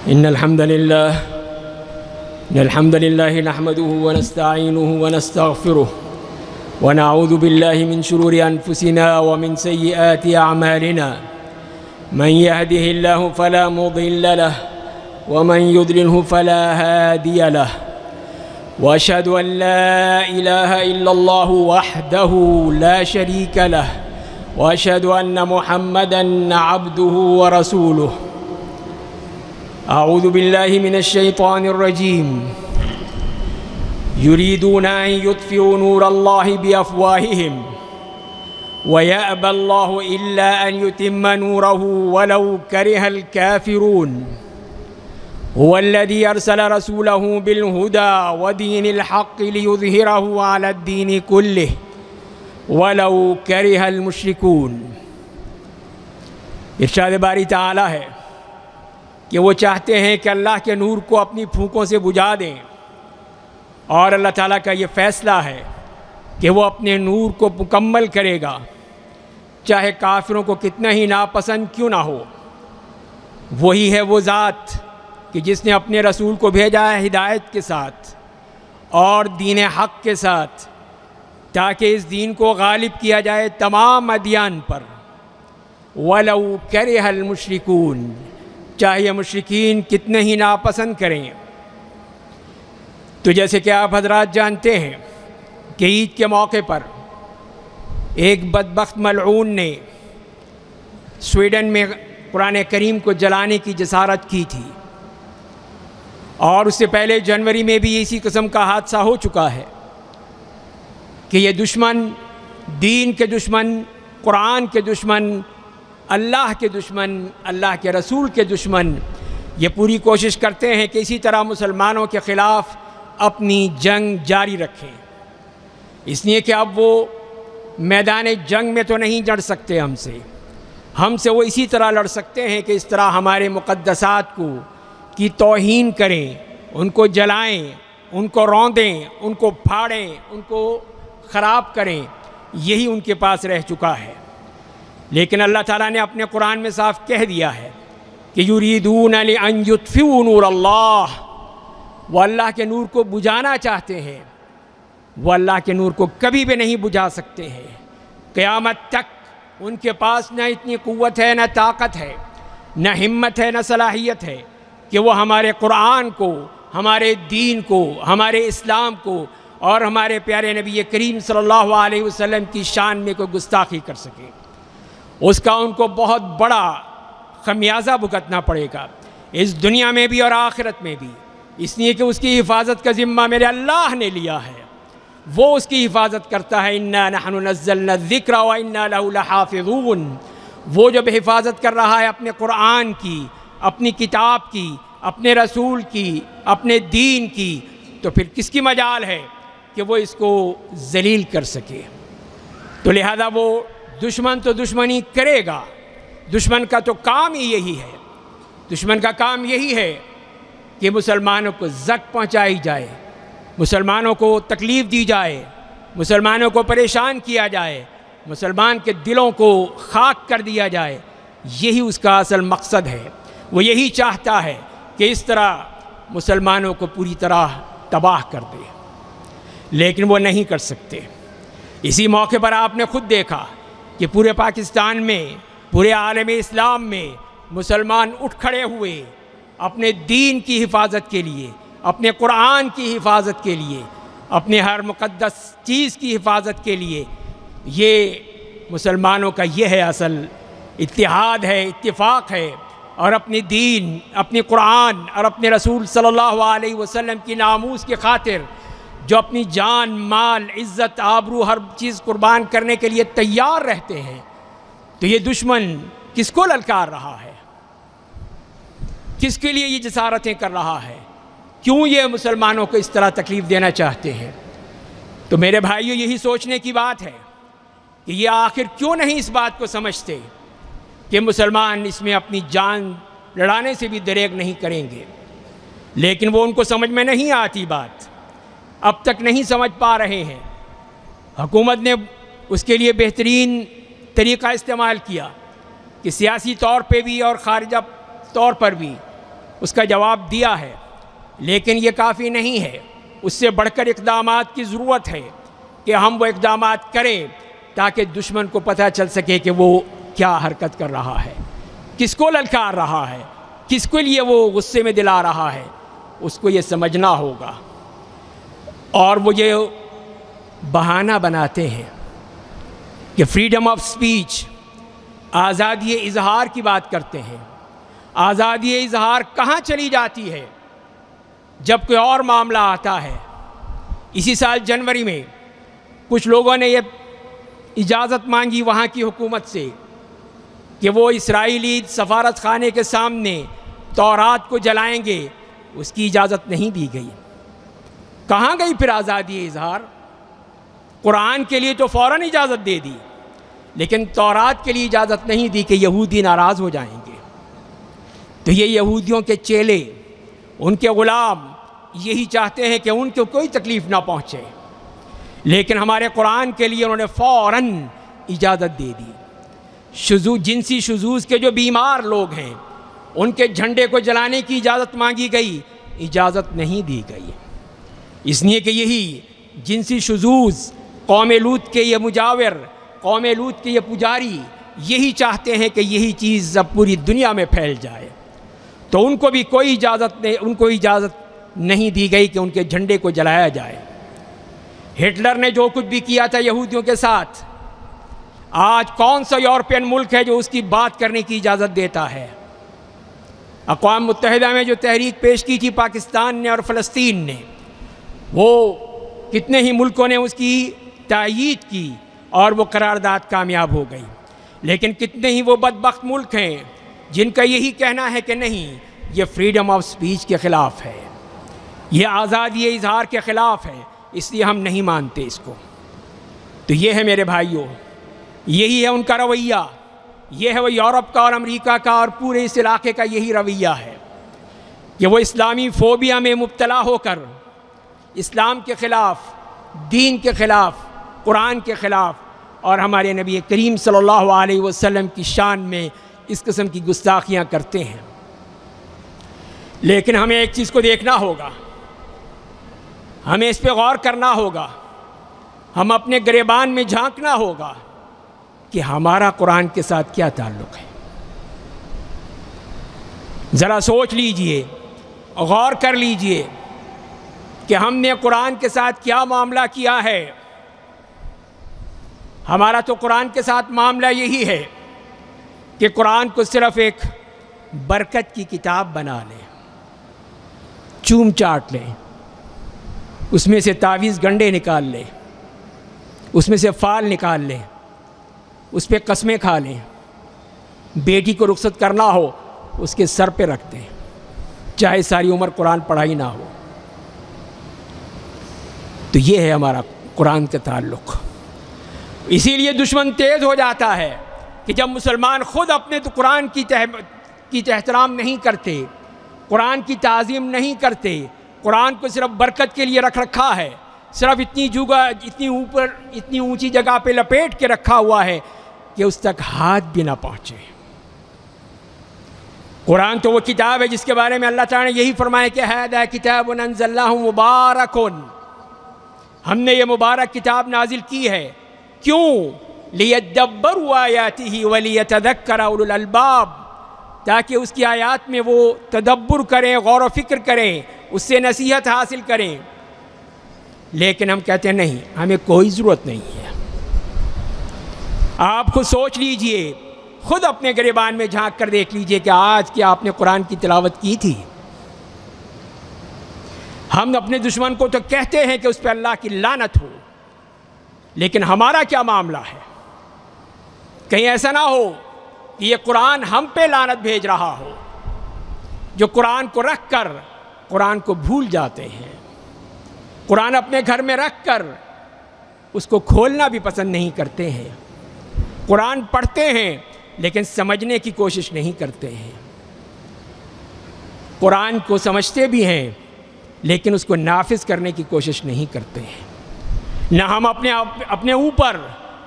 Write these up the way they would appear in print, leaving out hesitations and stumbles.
إن الحمد لله نحمده ونستعينه ونستغفره ونعوذ بالله من شرور أنفسنا ومن سيئات أعمالنا. من يهده الله فلا مضل له ومن يضلله فلا هادي له، وأشهد أن لا إله إلا الله وحده لا شريك له، وأشهد أن محمدًا عبده ورسوله. أعوذ بالله من الشيطان الرجيم. يريدون أن يطفئوا نور الله بأفواههم ويأبى الله إلا أن يتم نوره ولو كره الكافرون. هو الذي أرسل رسوله بالهدى ودين الحق ليظهره على الدين كله ولو كره المشركون. ارشاد باری تعالی ہے کہ وہ چاہتے ہیں کہ اللہ کے نور کو اپنی پھونکوں سے بجھا دیں، اور اللہ تعالیٰ کا یہ فیصلہ ہے کہ وہ اپنے نور کو مکمل کرے گا، چاہے کافروں کو کتنا ہی ناپسند کیوں نہ ہو۔ وہی ہے وہ ذات کہ جس نے اپنے رسول کو بھیجا ہے ہدایت کے ساتھ اور دین حق کے ساتھ، تاکہ اس دین کو غالب کیا جائے تمام ادیان پر۔ وَلَوْ كَرِهَ الْمُشْرِكُونَ، چاہے مشرکین کتنے ہی ناپسند کریں۔ تو جیسے کہ آپ حضرات جانتے ہیں کہ عید کے موقع پر ایک بدبخت ملعون نے سویڈن میں قرآن کریم کو جلانے کی جسارت کی تھی، اور اس سے پہلے جنوری میں بھی اسی قسم کا حادثہ ہو چکا ہے کہ یہ دشمن، دین کے دشمن، قرآن کے دشمن، اللہ کے دشمن، اللہ کے رسول کے دشمن، یہ پوری کوشش کرتے ہیں کہ اسی طرح مسلمانوں کے خلاف اپنی جنگ جاری رکھیں۔ اس لیے کہ اب وہ میدان جنگ میں تو نہیں لڑ سکتے ہم سے وہ اسی طرح لڑ سکتے ہیں کہ اس طرح ہمارے مقدسات کی توہین کریں، ان کو جلائیں، ان کو روندیں، ان کو پھاڑیں، ان کو خراب کریں۔ یہی ان کے پاس رہ چکا ہے۔ لیکن اللہ تعالیٰ نے اپنے قرآن میں صاف کہہ دیا ہے کہ یریدون لأن یطفئوا نور اللہ، وہ اللہ کے نور کو بجھانا چاہتے ہیں، وہ اللہ کے نور کو کبھی بھی نہیں بجھا سکتے ہیں۔ قیامت تک ان کے پاس نہ اتنی قوت ہے، نہ طاقت ہے، نہ ہمت ہے، نہ صلاحیت ہے کہ وہ ہمارے قرآن کو، ہمارے دین کو، ہمارے اسلام کو اور ہمارے پیارے نبی کریم صلی اللہ علیہ وسلم کی شان میں کوئی گستاخی کر سکے۔ اس کا ان کو بہت بڑا خمیازہ بھگتنا پڑے گا، اس دنیا میں بھی اور آخرت میں بھی، اس لیے کہ اس کی حفاظت کا ذمہ میرے اللہ نے لیا ہے۔ وہ اس کی حفاظت کرتا ہے۔ اِنَّا نَحْنُ نَزَّلْنَا الذِّكْرَ وَإِنَّا لَهُ لَحَافِظُونَ۔ وہ جب حفاظت کر رہا ہے اپنے قرآن کی، اپنی کتاب کی، اپنے رسول کی، اپنے دین کی، تو پھر کس کی مجال ہے کہ وہ اس کو ذلیل کر سکے؟ تو لہذا وہ دشمن تو دشمنی کرے گا، دشمن کا تو کام ہی یہی ہے، دشمن کا کام یہی ہے کہ مسلمانوں کو زک پہنچائی جائے، مسلمانوں کو تکلیف دی جائے، مسلمانوں کو پریشان کیا جائے، مسلمان کے دلوں کو خاک کر دیا جائے۔ یہی اس کا اصل مقصد ہے۔ وہ یہی چاہتا ہے کہ اس طرح مسلمانوں کو پوری طرح تباہ کر دے، لیکن وہ نہیں کر سکتے۔ اسی موقع پر آپ نے خود دیکھا کہ پورے پاکستان میں، پورے عالم اسلام میں مسلمان اٹھ کھڑے ہوئے اپنے دین کی حفاظت کے لیے، اپنے قرآن کی حفاظت کے لیے، اپنے ہر مقدس چیز کی حفاظت کے لیے۔ یہ مسلمانوں کا یہ ہے اصل اتحاد ہے، اتفاق ہے، اور اپنی دین، اپنی قرآن اور اپنے رسول صلی اللہ علیہ وسلم کی ناموس کی خاطر جو اپنی جان، مال، عزت، آبرو، ہر چیز قربان کرنے کے لیے تیار رہتے ہیں۔ تو یہ دشمن کس کو للکار رہا ہے؟ کس کے لیے یہ جسارتیں کر رہا ہے؟ کیوں یہ مسلمانوں کو اس طرح تکلیف دینا چاہتے ہیں؟ تو میرے بھائیو، یہی سوچنے کی بات ہے کہ یہ آخر کیوں نہیں اس بات کو سمجھتے کہ مسلمان اس میں اپنی جان لڑانے سے بھی دریغ نہیں کریں گے؟ لیکن وہ ان کو سمجھ میں نہیں آتی بات، اب تک نہیں سمجھ پا رہے ہیں۔ حکومت نے اس کے لیے بہترین طریقہ استعمال کیا کہ سیاسی طور پہ بھی اور خارجہ طور پر بھی اس کا جواب دیا ہے، لیکن یہ کافی نہیں ہے، اس سے بڑھ کر اقدامات کی ضرورت ہے کہ ہم وہ اقدامات کریں تاکہ دشمن کو پتہ چل سکے کہ وہ کیا حرکت کر رہا ہے، کس کو للکار رہا ہے، کس کے لیے وہ غصے میں دلا رہا ہے، اس کو یہ سمجھنا ہوگا۔ اور وہ یہ بہانہ بناتے ہیں کہ فریڈم آف سپیچ، آزادی اظہار کی بات کرتے ہیں۔ آزادی اظہار کہاں چلی جاتی ہے؟ جب کوئی اور معاملہ آتا ہے۔ اسی سال جنوری میں کچھ لوگوں نے یہ اجازت مانگی وہاں کی حکومت سے کہ وہ اسرائیلی سفارت خانے کے سامنے تورات کو جلائیں گے، اس کی اجازت نہیں دی گئی۔ کہاں گئی پھر آزادی اظہار؟ قرآن کے لیے تو فوراً اجازت دے دی، لیکن تورات کے لیے اجازت نہیں دی کہ یہودی ناراض ہو جائیں گے۔ تو یہ یہودیوں کے چیلے، ان کے غلام یہی چاہتے ہیں کہ ان کو کوئی تکلیف نہ پہنچے، لیکن ہمارے قرآن کے لیے انہوں نے فوراً اجازت دے دی۔ جنسی شذوذ کے جو بیمار لوگ ہیں ان کے جھنڈے کو جلانے کی اجازت مانگی گئی، اجازت نہیں دی گئی، اس لیے کہ یہی جنسی شذوذ، قوم لوط کے یہ مجاور، قوم لوط کے یہ پجاری یہی چاہتے ہیں کہ یہی چیز اب پوری دنیا میں پھیل جائے، تو ان کو بھی کوئی اجازت نہیں دی گئی کہ ان کے جھنڈے کو جلایا جائے۔ ہٹلر نے جو کچھ بھی کیا تھا یہودیوں کے ساتھ، آج کون سا یورپین ملک ہے جو اس کی بات کرنے کی اجازت دیتا ہے؟ اقوام متحدہ میں جو تحریک پیش کی تھی پاکستان نے اور فلسطین نے، وہ کتنے ہی ملکوں نے اس کی تائید کی اور وہ قرارداد کامیاب ہو گئی، لیکن کتنے ہی وہ بدبخت ملک ہیں جن کا یہی کہنا ہے کہ نہیں، یہ فریڈم آف سپیچ کے خلاف ہے، یہ آزادی اظہار کے خلاف ہے، اس لیے ہم نہیں مانتے اس کو۔ تو یہ ہے میرے بھائیوں، یہی ہے ان کا رویہ، یہ ہے وہ یورپ کا اور امریکہ کا اور پورے اس علاقے کا یہی رویہ ہے کہ وہ اسلامی فوبیا میں مبتلا ہو کر اسلام کے خلاف، دین کے خلاف، قرآن کے خلاف اور ہمارے نبی کریم صلی اللہ علیہ وسلم کی شان میں اس قسم کی گستاخیاں کرتے ہیں۔ لیکن ہمیں ایک چیز کو دیکھنا ہوگا، ہمیں اس پہ غور کرنا ہوگا، ہم اپنے گریبان میں جھانکنا ہوگا کہ ہمارا قرآن کے ساتھ کیا تعلق ہے۔ ذرا سوچ لیجئے، غور کر لیجئے کہ ہم نے قرآن کے ساتھ کیا معاملہ کیا ہے۔ ہمارا تو قرآن کے ساتھ معاملہ یہی ہے کہ قرآن کو صرف ایک برکت کی کتاب بنا لیں، چوم چاٹ لیں، اس میں سے تعویذ گنڈے نکال لیں، اس میں سے فال نکال لیں، اس پہ قسمیں کھا لیں، بیٹی کو رخصت کرنا ہو اس کے سر پہ رکھ دیں، چاہے ساری عمر قرآن پڑھائی نہ ہو۔ تو یہ ہے ہمارا قرآن کا تعلق۔ اسی لیے دشمن تیز ہو جاتا ہے کہ جب مسلمان خود اپنے تو قرآن کی احترام نہیں کرتے، قرآن کی تعظیم نہیں کرتے، قرآن کو صرف برکت کے لیے رکھا ہے، صرف اتنی اونچی جگہ پہ لپیٹ کے رکھا ہوا ہے کہ اس تک ہاتھ بھی نہ پہنچے۔ قرآن تو وہ کتاب ہے جس کے بارے میں اللہ تعالیٰ نے یہی فرمایا کہ ھذا کتاب انزلناہ مبارک، ہم نے یہ مبارک کتاب نازل کی ہے، کیوں؟ لیدبروا آیاتہ ولیتذکر اولو الالباب، تاکہ اس کی آیات میں وہ تدبر کریں، غور و فکر کریں، اس سے نصیحت حاصل کریں۔ لیکن ہم کہتے ہیں نہیں، ہمیں کوئی ضرورت نہیں ہے۔ آپ خود سوچ لیجئے، خود اپنے گریبان میں جھانک کر دیکھ لیجئے کہ آج کیا آپ نے قرآن کی تلاوت کی تھی؟ ہم اپنے دشمن کو تو کہتے ہیں کہ اس پہ اللہ کی لعنت ہو، لیکن ہمارا کیا معاملہ ہے؟ کہیں ایسا نہ ہو کہ یہ قرآن ہم پہ لعنت بھیج رہا ہو، جو قرآن کو رکھ کر قرآن کو بھول جاتے ہیں، قرآن اپنے گھر میں رکھ کر اس کو کھولنا بھی پسند نہیں کرتے ہیں، قرآن پڑھتے ہیں لیکن سمجھنے کی کوشش نہیں کرتے ہیں، قرآن کو سمجھتے بھی ہیں لیکن اس کو نافذ کرنے کی کوشش نہیں کرتے ہیں۔ نہ ہم اپنے اوپر،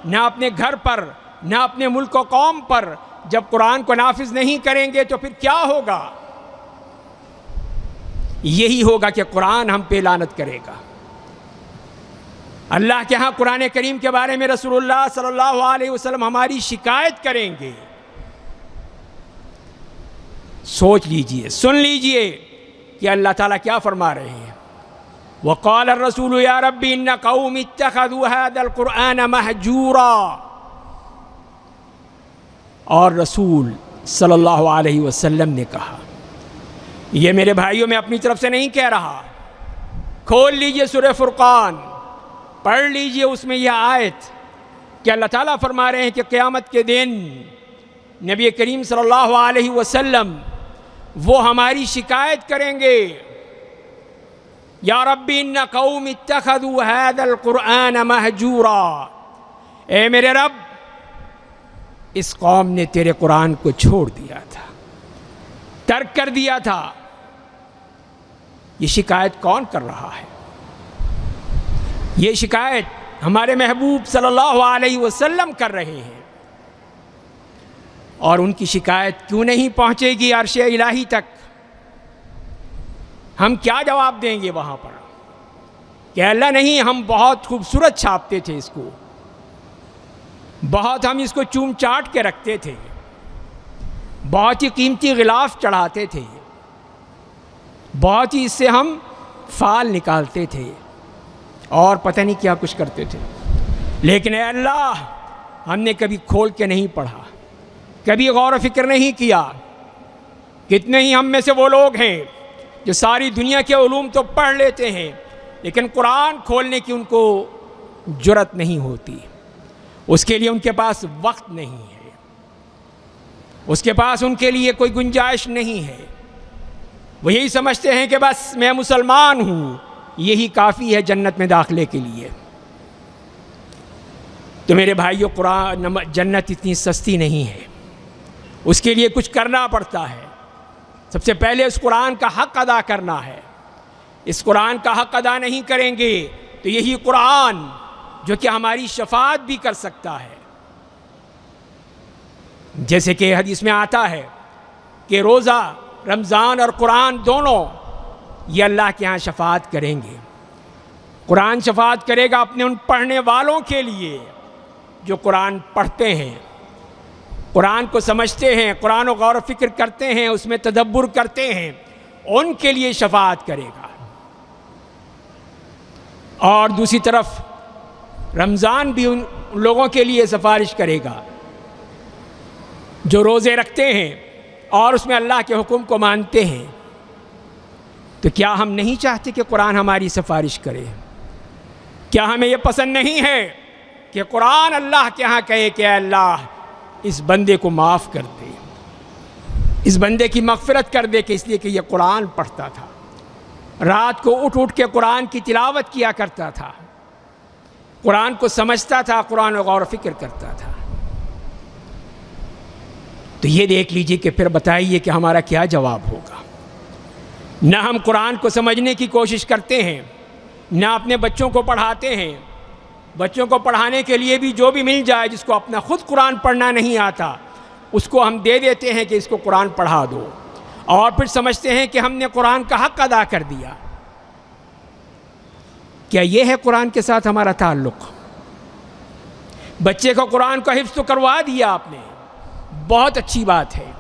نہ اپنے گھر پر، نہ اپنے ملک و قوم پر جب قرآن کو نافذ نہیں کریں گے تو پھر کیا ہوگا؟ یہی ہوگا کہ قرآن ہم پہ لعنت کرے گا۔ اللہ کے ہاں قرآن کریم کے بارے میں رسول اللہ صلی اللہ علیہ وسلم ہماری شکایت کریں گے۔ سوچ لیجئے، سن لیجئے کہ اللہ تعالیٰ کیا فرما رہے ہیں۔ وقال الرسول یا رب ان قوم اتخذوا هذا القرآن مہجورا، اور رسول صلی اللہ علیہ وسلم نے کہا، یہ میرے بھائیوں میں اپنی طرف سے نہیں کہہ رہا، کھول لیجئے سورہ فرقان، پڑھ لیجئے اس میں یہ آیت کہ اللہ تعالیٰ فرما رہے ہیں کہ قیامت کے دن نبی کریم صلی اللہ علیہ وسلم وہ ہماری شکایت کریں گے، یا رب ان قوم اتخذوا هذا القرآن مہجورا، اے میرے رب اس قوم نے تیرے قرآن کو چھوڑ دیا تھا، ترک کر دیا تھا۔ یہ شکایت کون کر رہا ہے؟ یہ شکایت ہمارے محبوب صلی اللہ علیہ وسلم کر رہے ہیں، اور ان کی شکایت کیوں نہیں پہنچے گی عرش الہی تک؟ ہم کیا جواب دیں گے وہاں پر کہ اللہ نہیں، ہم بہت خوبصورت چھاپتے تھے اس کو، بہت ہم اس کو چوم چاٹ کے رکھتے تھے، بہت ہی قیمتی غلاف چڑھاتے تھے، بہت ہی اس سے ہم فال نکالتے تھے اور پتہ نہیں کیا کچھ کرتے تھے، لیکن اے اللہ ہم نے کبھی کھول کے نہیں پڑھا، کبھی غور و فکر نہیں کیا۔ کتنے ہی ہم میں سے وہ لوگ ہیں جو ساری دنیا کے علوم تو پڑھ لیتے ہیں، لیکن قرآن کھولنے کی ان کو جرت نہیں ہوتی، اس کے لیے ان کے پاس وقت نہیں ہے، اس کے پاس ان کے لیے کوئی گنجائش نہیں ہے۔ وہ یہی سمجھتے ہیں کہ بس میں مسلمان ہوں، یہی کافی ہے جنت میں داخلے کے لیے۔ تو میرے بھائیو، قرآن جنت اتنی سستی نہیں ہے، اس کے لیے کچھ کرنا پڑتا ہے۔ سب سے پہلے اس قرآن کا حق ادا کرنا ہے۔ اس قرآن کا حق ادا نہیں کریں گے تو یہی قرآن جو کہ ہماری شفاعت بھی کر سکتا ہے، جیسے کہ حدیث میں آتا ہے کہ روزہ، رمضان اور قرآن دونوں یہ اللہ کے ہاں شفاعت کریں گے۔ قرآن شفاعت کرے گا اپنے ان پڑھنے والوں کے لیے جو قرآن پڑھتے ہیں، قرآن کو سمجھتے ہیں، قرآن و غور و فکر کرتے ہیں، اس میں تدبر کرتے ہیں، ان کے لیے شفاعت کرے گا۔ اور دوسری طرف رمضان بھی ان لوگوں کے لیے سفارش کرے گا جو روزے رکھتے ہیں اور اس میں اللہ کے حکم کو مانتے ہیں۔ تو کیا ہم نہیں چاہتے کہ قرآن ہماری سفارش کرے؟ کیا ہمیں یہ پسند نہیں ہے کہ قرآن اللہ کے ہاں کہے کہ اے اللہ اس بندے کو معاف کر دے، اس بندے کی مغفرت کر دے، کہ اس لیے کہ یہ قرآن پڑھتا تھا، رات کو اٹھ اٹھ کے قرآن کی تلاوت کیا کرتا تھا، قرآن کو سمجھتا تھا، قرآن و غور و فکر کرتا تھا۔ تو یہ دیکھ لیجئے کہ پھر بتائیے کہ ہمارا کیا جواب ہوگا۔ نہ ہم قرآن کو سمجھنے کی کوشش کرتے ہیں، نہ اپنے بچوں کو پڑھاتے ہیں۔ بچوں کو پڑھانے کے لیے بھی جو بھی مل جائے، جس کو اپنا خود قرآن پڑھنا نہیں آتا، اس کو ہم دے دیتے ہیں کہ اس کو قرآن پڑھا دو، اور پھر سمجھتے ہیں کہ ہم نے قرآن کا حق ادا کر دیا۔ کیا یہ ہے قرآن کے ساتھ ہمارا تعلق؟ بچے کو قرآن کا حفظ تو کروا دیا آپ نے، بہت اچھی بات ہے،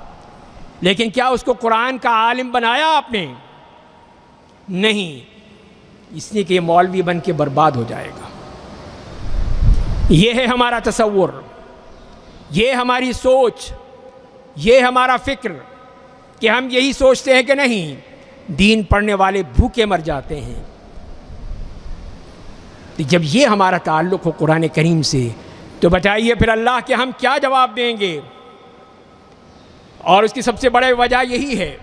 لیکن کیا اس کو قرآن کا عالم بنایا آپ نے؟ نہیں، اس لیے کہ یہ مولوی بن کے برباد ہو جائے گا۔ یہ ہے ہمارا تصور، یہ ہماری سوچ، یہ ہمارا فکر کہ ہم یہی سوچتے ہیں کہ نہیں، دین پڑھنے والے بھوکے مر جاتے ہیں۔ تو جب یہ ہمارا تعلق ہو قرآن کریم سے، تو بتائیے پھر اللہ کے ہم کیا جواب دیں گے؟ اور اس کی سب سے بڑی وجہ یہی ہے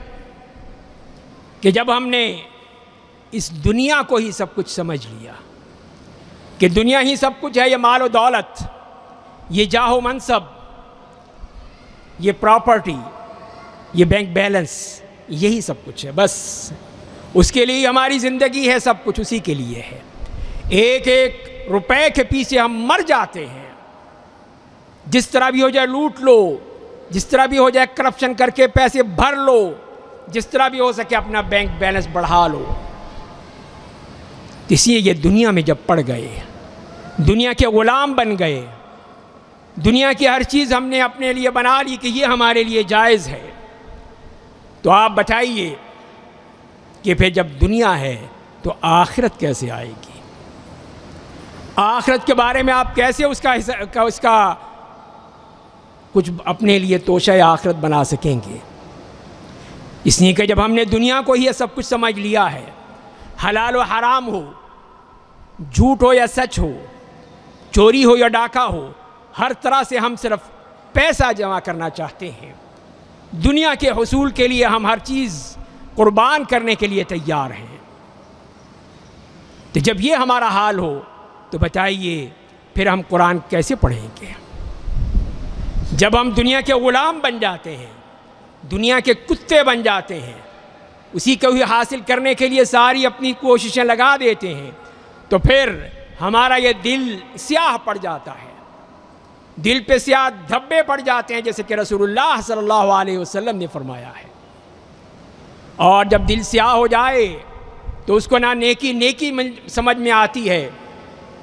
کہ جب ہم نے اس دنیا کو ہی سب کچھ سمجھ لیا کہ دنیا ہی سب کچھ ہے، یہ مال و دولت، یہ جاہ و منصب، یہ پراپرٹی، یہ بینک بیلنس، یہی سب کچھ ہے، بس اس کے لیے ہماری زندگی ہے، سب کچھ اسی کے لیے ہے۔ ایک ایک روپے کے پیچھے ہم مر جاتے ہیں، جس طرح بھی ہو جائے لوٹ لو، جس طرح بھی ہو جائے کرپشن کر کے پیسے بھر لو، جس طرح بھی ہو سکے اپنا بینک بیلنس بڑھا لو۔ اس لیے یہ دنیا میں جب پڑ گئے، دنیا کے غلام بن گئے، دنیا کی ہر چیز ہم نے اپنے لیے بنا لی کہ یہ ہمارے لیے جائز ہے، تو آپ بتائیے کہ پھر جب دنیا ہے تو آخرت کیسے آئے گی؟ آخرت کے بارے میں آپ کیسے اس کا کچھ اپنے لیے توشہ آخرت بنا سکیں گے؟ اس لیے کہ جب ہم نے دنیا کو ہی سب کچھ سمجھ لیا ہے، حلال و حرام ہو، جھوٹ ہو یا سچ ہو، چوری ہو یا ڈاکہ ہو، ہر طرح سے ہم صرف پیسہ جمع کرنا چاہتے ہیں، دنیا کے حصول کے لیے ہم ہر چیز قربان کرنے کے لیے تیار ہیں۔ تو جب یہ ہمارا حال ہو تو بتائیے پھر ہم قرآن کیسے پڑھیں گے؟ جب ہم دنیا کے غلام بن جاتے ہیں، دنیا کے کتے بن جاتے ہیں، اسی کو ہی حاصل کرنے کے لیے ساری اپنی کوششیں لگا دیتے ہیں، تو پھر ہمارا یہ دل سیاہ پڑ جاتا ہے، دل پہ سیاہ دھبے پڑ جاتے ہیں، جیسے کہ رسول اللہ صلی اللہ علیہ وسلم نے فرمایا ہے۔ اور جب دل سیاہ ہو جائے تو اس کو نہ نیکی نیکی سمجھ میں آتی ہے،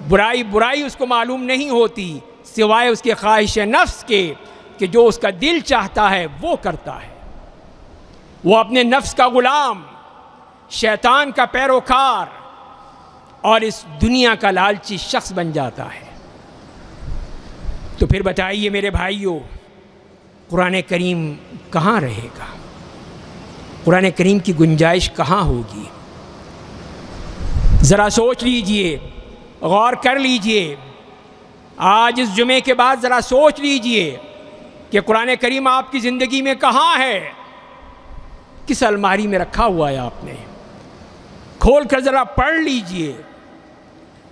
برائی برائی اس کو معلوم نہیں ہوتی، سوائے اس کے خواہش نفس کے کہ جو اس کا دل چاہتا ہے وہ کرتا ہے۔ وہ اپنے نفس کا غلام، شیطان کا پیروکار اور اس دنیا کا لالچی شخص بن جاتا ہے۔ تو پھر بتائیے میرے بھائیوں، قرآن کریم کہاں رہے گا؟ قرآن کریم کی گنجائش کہاں ہوگی؟ ذرا سوچ لیجئے، غور کر لیجئے، آج اس جمعے کے بعد ذرا سوچ لیجئے کہ قرآن کریم آپ کی زندگی میں کہاں ہے؟ کس الماری میں رکھا ہوا ہے آپ نے؟ کھول کر ذرا پڑھ لیجئے،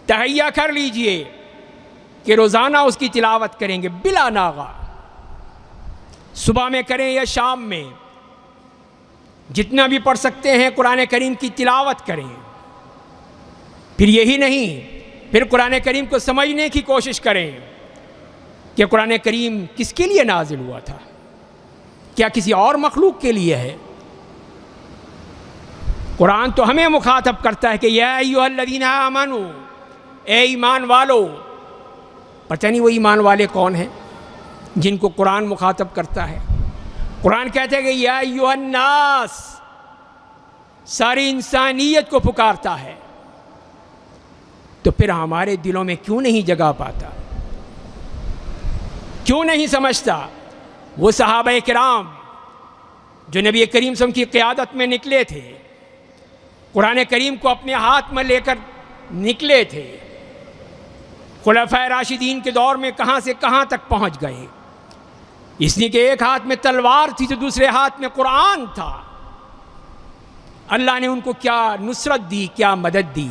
تہیہ کر لیجئے کہ روزانہ اس کی تلاوت کریں گے بلا ناغہ، صبح میں کریں یا شام میں، جتنا بھی پڑھ سکتے ہیں قرآن کریم کی تلاوت کریں۔ پھر یہی نہیں، پھر قرآن کریم کو سمجھنے کی کوشش کریں کہ قرآن کریم کس کے لیے نازل ہوا تھا، کیا کسی اور مخلوق کے لیے ہے؟ قرآن تو ہمیں مخاطب کرتا ہے کہ یا ایھا الذین آمنوا، اے ایمان والو۔ پتہ نہیں وہ ایمان والے کون ہیں جن کو قرآن مخاطب کرتا ہے؟ قرآن کہتے ہیں کہ یا ایھا الناس، ساری انسانیت کو پکارتا ہے۔ تو پھر ہمارے دلوں میں کیوں نہیں جگہ پاتا؟ کیوں نہیں سمجھتا؟ وہ صحابہ کرام جو نبی کریم صلی اللہ علیہ وسلم کی قیادت میں نکلے تھے، قرآن کریم کو اپنے ہاتھ میں لے کر نکلے تھے، خلفائے راشدین کے دور میں کہاں سے کہاں تک پہنچ گئے، اس لیے کہ ایک ہاتھ میں تلوار تھی تو دوسرے ہاتھ میں قرآن تھا۔ اللہ نے ان کو کیا نصرت دی، کیا مدد دی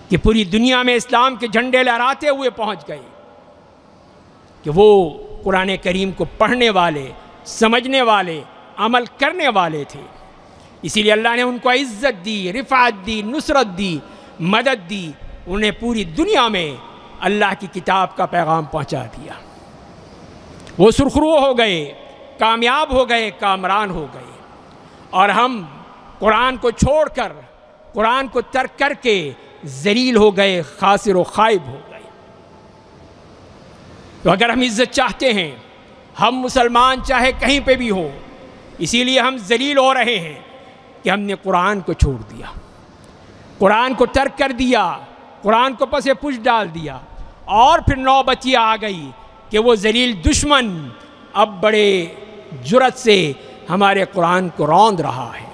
کہ پوری دنیا میں اسلام کے جھنڈے لہراتے ہوئے پہنچ گئے، کہ وہ قرآن کریم کو پڑھنے والے، سمجھنے والے، عمل کرنے والے تھے۔ اسی لیے اللہ نے ان کو عزت دی، رفعت دی، نصرت دی، مدد دی، انہیں پوری دنیا میں اللہ کی کتاب کا پیغام پہنچا دیا۔ وہ سرخرو ہو گئے، کامیاب ہو گئے، کامران ہو گئے، اور ہم قرآن کو چھوڑ کر، قرآن کو ترک کر کے ذلیل ہو گئے، خاسر و خائب ہو گئے۔ تو اگر ہم عزت چاہتے ہیں، ہم مسلمان چاہے کہیں پہ بھی ہوں، اسی لیے ہم ذلیل ہو رہے ہیں کہ ہم نے قرآن کو چھوڑ دیا، قرآن کو ترک کر دیا، قرآن کو پس پش ڈال دیا، اور پھر نوبت یہ آ گئی کہ وہ ذلیل دشمن اب بڑے جرأت سے ہمارے قرآن کو روند رہا ہے،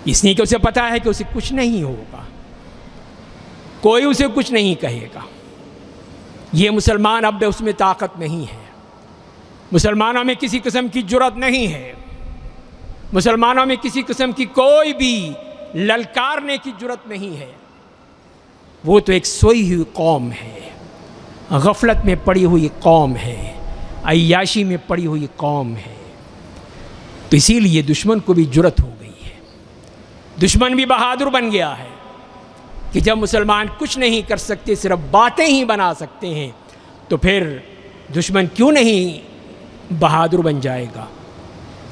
اس لیے کہ اسے پتہ ہے کہ اسے کچھ نہیں ہوگا، کوئی اسے کچھ نہیں کہے گا۔ یہ مسلمان اب اس میں طاقت نہیں ہے، مسلمانوں میں کسی قسم کی جرأت نہیں ہے، مسلمانوں میں کسی قسم کی کوئی بھی للکارنے کی جرأت نہیں ہے۔ وہ تو ایک سوئی ہوئی قوم ہے، غفلت میں پڑی ہوئی قوم ہے، عیاشی میں پڑی ہوئی قوم ہے۔ تو اسی لیے دشمن کو بھی جرأت ہو گئی ہے، دشمن بھی بہادر بن گیا ہے کہ جب مسلمان کچھ نہیں کر سکتے، صرف باتیں ہی بنا سکتے ہیں، تو پھر دشمن کیوں نہیں بہادر بن جائے گا؟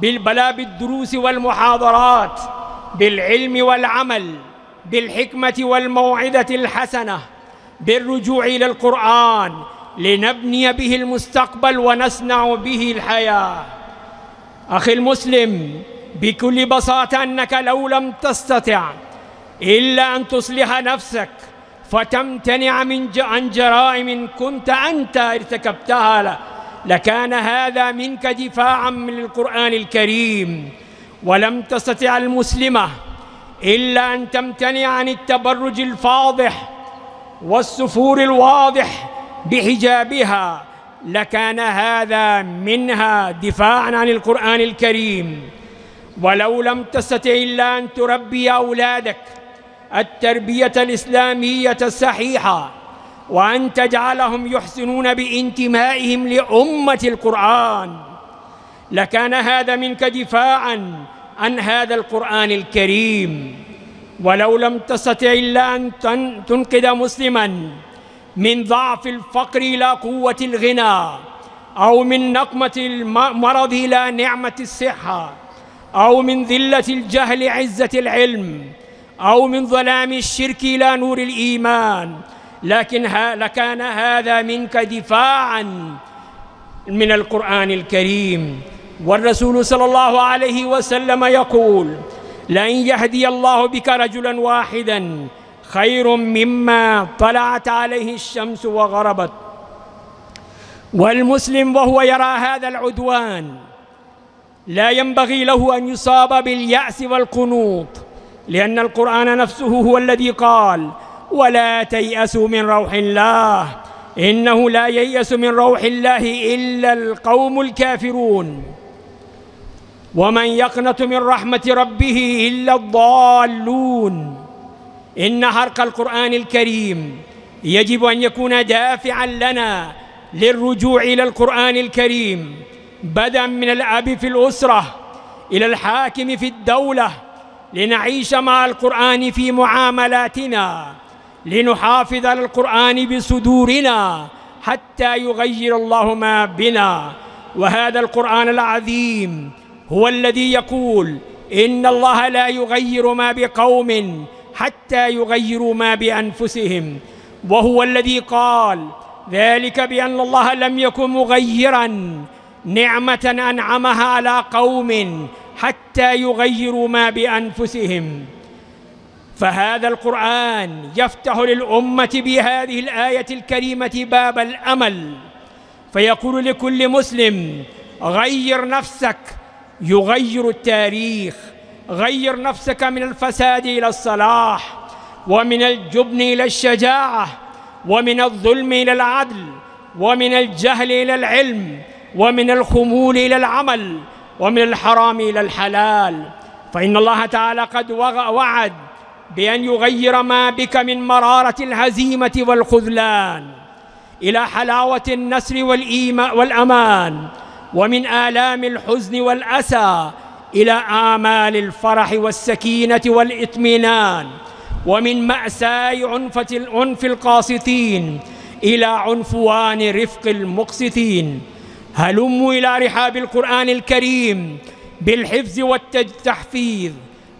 بلا بالدروس والمحاضرات، بالعلم والعمل، بالحكمة والموعظة الحسنة، بالرجوع إلى القرآن لنبني به المستقبل ونصنع به الحياة. أخي المسلم، بكل بساطة أنك لو لم تستطع إلا أن تصلح نفسك فتمتنع عن جرائم كنت أنت ارتكبتها لكان هذا منك دفاعا من القرآن الكريم. ولم تستطع المسلمة إلا أن تمتنع عن التبرج الفاضح والسفور الواضح بحجابها لكان هذا منها دفاعا عن القرآن الكريم. ولو لم تستطع إلا أن تربي أولادك التربية الإسلامية الصحيحة وأن تجعلهم يحسنون بانتمائهم لأمة القرآن لكان هذا منك دفاعا عن هذا القرآن الكريم. ولو لم تستطع إلا أن تنقذ مسلما من ضعف الفقر إلى قوة الغنى، أو من نقمة المرض إلى نعمة الصحة، أو من ذلة الجهل عزة العلم، أو من ظلام الشرك إلى نور الإيمان، لكان هذا منك دفاعا من القرآن الكريم. والرسول صلى الله عليه وسلم يقول: لأن يهدي الله بك رجلا واحدا خير مما طلعت عليه الشمس وغربت. والمسلم وهو يرى هذا العدوان لا ينبغي له أن يصاب باليأس والقنوط، لأن القرآن نفسه هو الذي قال: ولا تيأسوا من روح الله إنه لا ييأس من روح الله إلا القوم الكافرون، ومن يقنط من رحمة ربه إلا الضالون. إن حرق القرآن الكريم يجب أن يكون دافعا لنا للرجوع إلى القرآن الكريم، بدءا من الأب في الأسرة إلى الحاكم في الدولة، لنعيش مع القرآن في معاملاتنا، لنحافظ على القرآن بصدورنا حتى يغير الله ما بنا. وهذا القرآن العظيم هو الذي يقول: إن الله لا يغير ما بقوم حتى يغيروا ما بأنفسهم، وهو الذي قال ذلك بأن الله لم يكن مغيرا نعمة أنعمها على قوم حتى يغيروا ما بأنفسهم. فهذا القرآن يفتح للأمة بهذه الآية الكريمة باب الأمل، فيقول لكل مسلم: غير نفسك يغير التاريخ، غير نفسك من الفساد إلى الصلاح، ومن الجبن إلى الشجاعة، ومن الظلم إلى العدل، ومن الجهل إلى العلم، ومن الخمول إلى العمل، ومن الحرام إلى الحلال. فإن الله تعالى قد وعد بأن يغير ما بك من مرارة الهزيمة والخذلان إلى حلاوة النصر والأمان، ومن آلام الحزن والأسى إلى آمال الفرح والسكينة والإطمئنان، ومن مأساة عنف القاسطين إلى عنفوان رفق المقسطين. هلموا إلى رحاب القرآن الكريم بالحفظ والتحفيظ،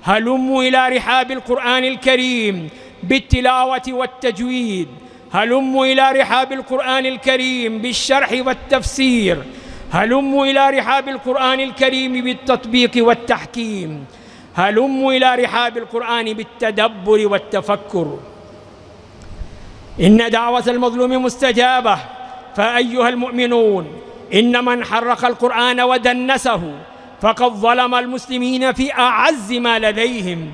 هلموا إلى رحاب القرآن الكريم بالتلاوة والتجويد، هلموا إلى رحاب القرآن الكريم بالشرح والتفسير، هلموا إلى رحاب القرآن الكريم بالتطبيق والتحكيم، هلموا إلى رحاب القرآن بالتدبر والتفكر. إن دعوة المظلوم مستجابة، فأيها المؤمنون، إن من حرق القرآن ودنسه فقد ظلم المسلمين في أعز ما لديهم.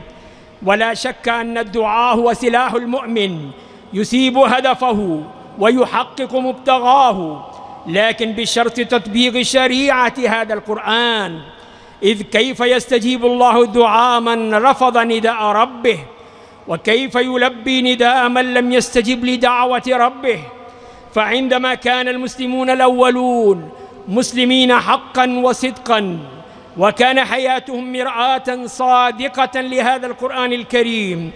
ولا شك أن الدعاء هو سلاح المؤمن، يصيب هدفه ويحقق مبتغاه، لكن بشرط تطبيق شريعة هذا القرآن. إذ كيف يستجيب الله دعاء من رفض نداء ربه؟ وكيف يلبي نداء من لم يستجب لدعوة ربه؟ فعندما كان المسلمون الأولون مسلمين حقا وصدقا، وكان حياتهم مرآة صادقة لهذا القرآن الكريم،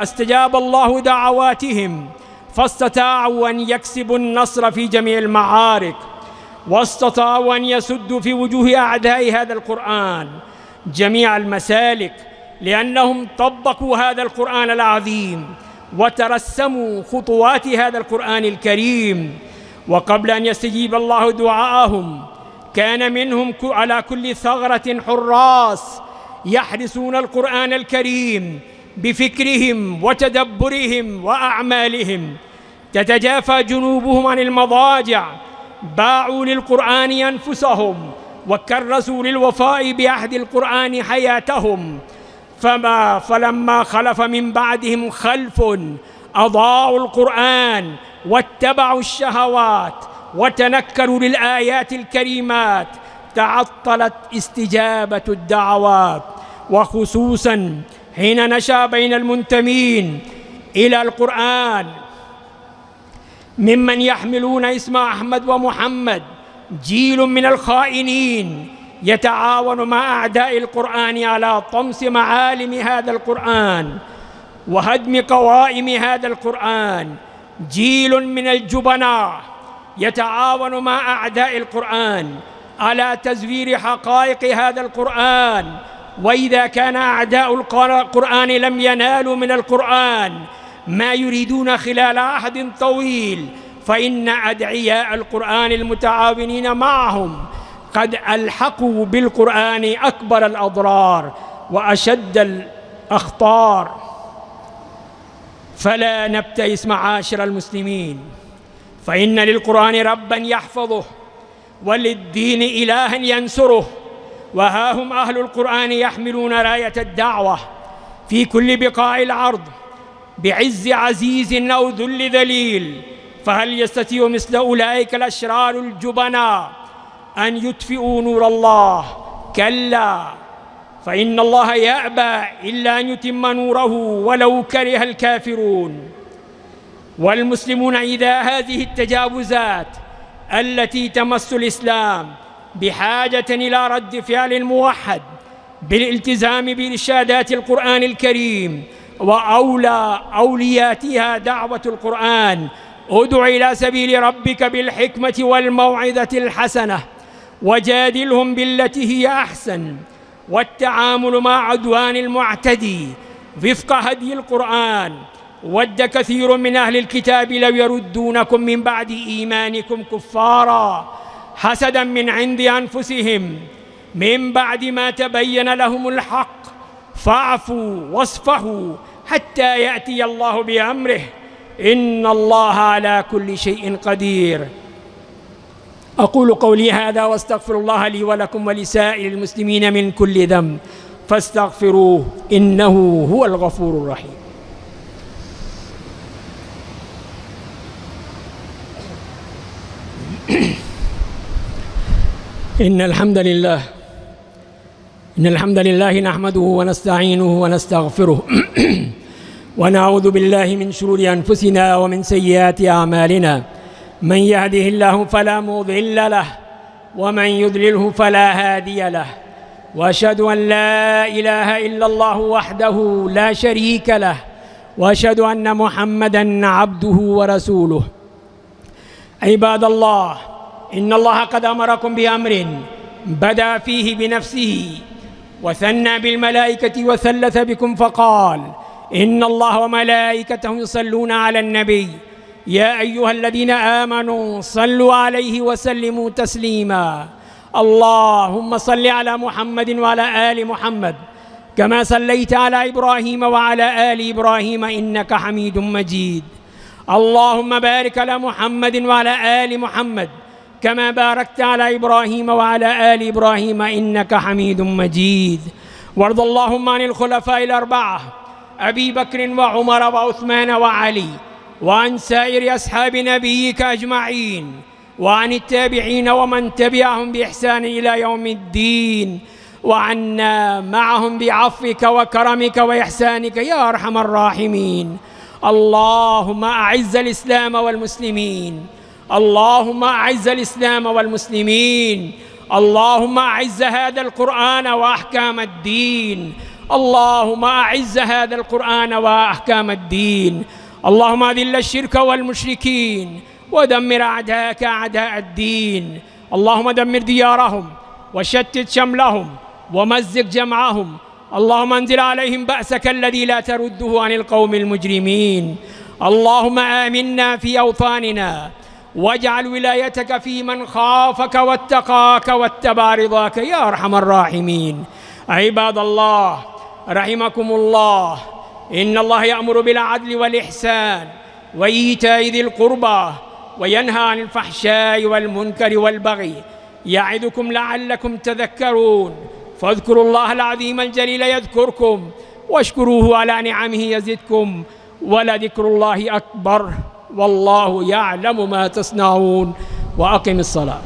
استجاب الله دعواتهم، فاستطاعوا أن يكسبوا النصر في جميع المعارك. واستطاعوا أن يسدوا في وجوه أعداء هذا القرآن جميع المسالك، لأنهم طبقوا هذا القرآن العظيم وترسموا خطوات هذا القرآن الكريم. وقبل أن يستجيب الله دعاءهم كان منهم على كل ثغرة حراس يحرسون القرآن الكريم بفكرهم وتدبرهم وأعمالهم، تتجافى جنوبهم عن المضاجع، باعوا للقرآن أنفسهم وكرسوا للوفاء بعهد القرآن حياتهم. فلما خلف من بعدهم خلف أضاعوا القرآن واتبعوا الشهوات وتنكروا للآيات الكريمات، تعطلت استجابة الدعوات، وخصوصا حين نشأ بين المنتمين إلى القرآن ممن يحملون اسم أحمد ومحمد جيل من الخائنين يتعاون مع أعداء القرآن على طمس معالم هذا القرآن وهدم قوائم هذا القرآن، جيل من الجبناء يتعاون مع أعداء القرآن على تزوير حقائق هذا القرآن. وإذا كان أعداء القرآن لم ينالوا من القرآن ما يريدون خلال عهد طويل، فإن أدعياء القرآن المتعاونين معهم قد ألحقوا بالقرآن أكبر الأضرار وأشد الأخطار. فلا نبتئس معاشر المسلمين، فإن للقرآن ربا يحفظه وللدين إلها ينصره، وها هم أهل القرآن يحملون راية الدعوة في كل بقاع الأرض بعز عزيز أو ذل ذليل. فهل يستطيع مثل أولئك الأشرار الجبناء أن يطفئوا نور الله؟ كلا، فإن الله يأبى إلا أن يتم نوره ولو كره الكافرون. والمسلمون إذا هذه التجاوزات التي تمس الإسلام بحاجة إلى رد فعل موحد بالالتزام بإرشادات القرآن الكريم وأولى أولياتها دعوة القرآن. ادع إلى سبيل ربك بالحكمة والموعظة الحسنة وجادلهم بالتي هي أحسن، والتعامل مع عدوان المعتدي وفق هدي القرآن. ود كثير من أهل الكتاب لو يردونكم من بعد إيمانكم كفارا حسدا من عند أنفسهم من بعد ما تبين لهم الحق، فاعفوا واصفحوا حتى يأتي الله بأمره، إن الله على كل شيء قدير. أقول قولي هذا واستغفر الله لي ولكم ولسائر المسلمين من كل ذنب فاستغفروه إنه هو الغفور الرحيم. إن الحمد لله نحمده ونستعينه ونستغفره ونعوذ بالله من شرور أنفسنا ومن سيئات أعمالنا، من يهده الله فلا مضل له ومن يضلله فلا هادي له، وأشهد أن لا إله إلا الله وحده لا شريك له، وأشهد أن محمدًا عبده ورسوله. عباد الله، إن الله قد أمركم بأمر بدأ فيه بنفسه وثنى بالملائكة وثلث بكم فقال: إن الله وملائكته يصلون على النبي يا أيها الذين آمنوا صلوا عليه وسلموا تسليما. اللهم صل على محمد وعلى آل محمد كما صليت على إبراهيم وعلى آل إبراهيم إنك حميد مجيد. اللهم بارك على محمد وعلى آل محمد كما باركت على إبراهيم وعلى آل إبراهيم إنك حميد مجيد. وارض اللهم عن الخلفاء الأربعة أبي بكر وعمر وعثمان وعلي، وعن سائر أصحاب نبيك أجمعين، وعن التابعين ومن تبعهم بإحسان إلى يوم الدين، وعنا معهم بعفوك وكرمك وإحسانك يا أرحم الراحمين. اللهم أعز الإسلام والمسلمين، اللهم أعز الإسلام والمسلمين، اللهم أعز هذا القرآن وأحكام الدين، اللهم أعز هذا القرآن وأحكام الدين. اللهم أذل الشرك والمشركين ودمر أعداءك أعداء الدين. اللهم دمر ديارهم وشتت شملهم ومزق جمعهم. اللهم انزل عليهم بأسك الذي لا ترده عن القوم المجرمين. اللهم آمنا في أوطاننا واجعل ولايتك في من خافك واتقاك واتبع رضاك يا أرحم الراحمين. عباد الله رحمكم الله، إن الله يأمر بالعدل والإحسان وإيتاء ذي القربى وينهى عن الفحشاء والمنكر والبغي يعظكم لعلكم تذكرون. فاذكروا الله العظيم الجليل يذكركم واشكروه على نعمه يزدكم ولذكر الله أكبر والله يعلم ما تصنعون. وأقم الصلاة.